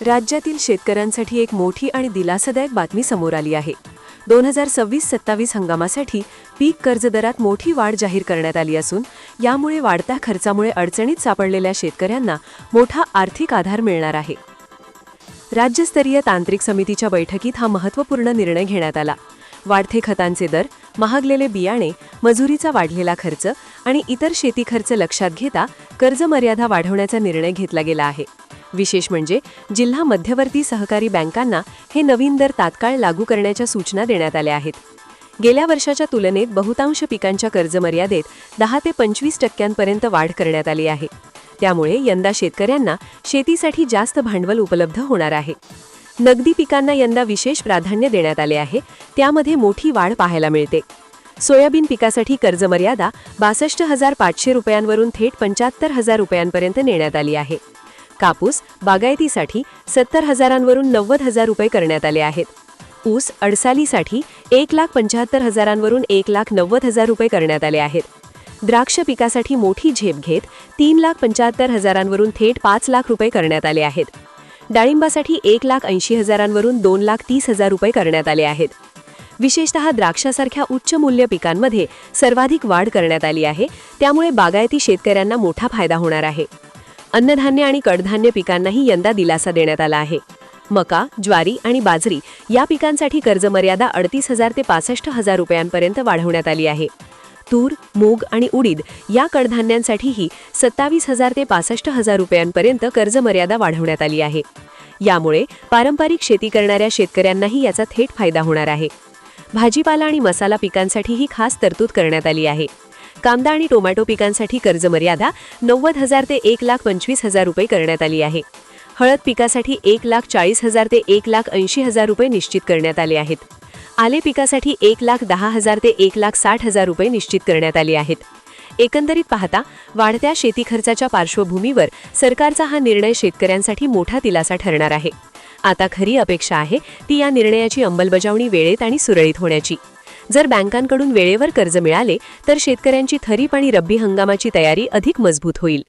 राज्यातील शेतकऱ्यांसाठी एक मोठी आणि दिलासादायक बातमी समोर आली आहे। 2026-27 हंगामासाठी पीक कर्ज दरात मोठी वाढ जाहीर करण्यात आली असून यामुळे वाढत्या खर्चामुळे अडचणीत सापडलेल्या शेतकऱ्यांना मोठा आर्थिक आधार मिळणार आहे। राज्यस्तरीय तांत्रिक समितीच्या बैठकीत हा महत्त्वपूर्ण निर्णय घेण्यात आला। वाढते खतांचे दर, महागलेले बियाणे, मजुरीचा वाढलेला खर्च आणि इतर शेती खर्च लक्षात घेता कर्ज मर्यादा वाढवण्याचा निर्णय घेतला गेला आहे। विशेष म्हणजे जिल्हा मध्यवर्ती सहकारी बँकांना हे नवीन दर तात्काळ लागू करण्याच्या सूचना देण्यात आल्या आहेत। गेल्या वर्षाच्या तुलनेत बहुतांश पिकांच्या कर्ज मर्यादेत 10 ते 25% वाढ करण्यात आली आहे। त्यामुळे यंदा शेतकऱ्यांना शेतीसाठी जास्त भांडवल उपलब्ध होणार आहे। नगदी पिकांना यंदा विशेष प्राधान्य देण्यात आले आहे, त्यामध्ये मोठी वाढ पाहायला मिळते। सोयाबीन पिकासाठी कर्ज मर्यादा 62,500 रुपयांवरून थेट 75,000 रुपयांपर्यंत नेण्यात आली आहे। कापूस बागायतीसाठी 70,000वरून 90,000 रुपये करण्यात आले आहेत। ऊस अडसालीसाठी 1,75,000वरून 1,90,000 रुपये करण्यात आले आहेत। द्राक्ष पिकासाठी मोठी झेप घेत 3,75,000वरून थेट 5 लाख रुपये करण्यात आले आहेत। डाळिंबासाठी 1,80,000वरून 2,30,000 रुपये करण्यात आले आहेत। विशेषतः द्राक्षासारख्या उच्च मूल्य पिकांमध्ये सर्वाधिक वाढ करण्यात आली आहे, त्यामुळे बागायती शेतकऱ्यांना मोठा फायदा होणार आहे। अन्नधान्य आणि कडधान्य पिकांनाही यंदा दिलासा देण्यात आला आहे। मका, ज्वारी आणि बाजरी या पिकांसाठी कर्ज मर्यादा 38,000 ते 65,000 रुपयांपर्यंत वाढवण्यात आली आहे। तूर, मूग आणि उडीद या कडधान्यांसाठीही 27,000 ते 65,000 रुपयांपर्यंत कर्ज मर्यादा वाढवण्यात आली आहे। यामुळे पारंपरिक शेती करणाऱ्या शेतकऱ्यांनाही याचा थेट फायदा होणार आहे। भाजीपाला आणि मसाला पिकांसाठीही खास तरतूद करण्यात आली आहे। कांदा आणि टोमॅटो पिकांसाठी कर्ज मर्यादा 90,000 ते 1,25,000 रुपये करण्यात आली आहे। हळद पिकासाठी 1,40,000 ते 1,80,000 रुपये निश्चित करण्यात आले आहेत। आले पिकासाठी 1,10,000 ते 1,60,000 रुपये निश्चित करण्यात आले आहेत। एकंदरीत पाहता वाढत्या शेती खर्चाच्या पार्श्वभूमीवर सरकारचा हा निर्णय शेतकऱ्यांसाठी मोठा दिलासा ठरणार आहे। आता खरी अपेक्षा आहे ती या निर्णयाची अंमलबजावणी वेळेत आणि सुरळीत होण्याची। जर बँकांकडून वेळेवर कर्ज मिळाले तर शेतकऱ्यांची खरीप आणि रब्बी हंगामाची तयारी अधिक मजबूत होईल।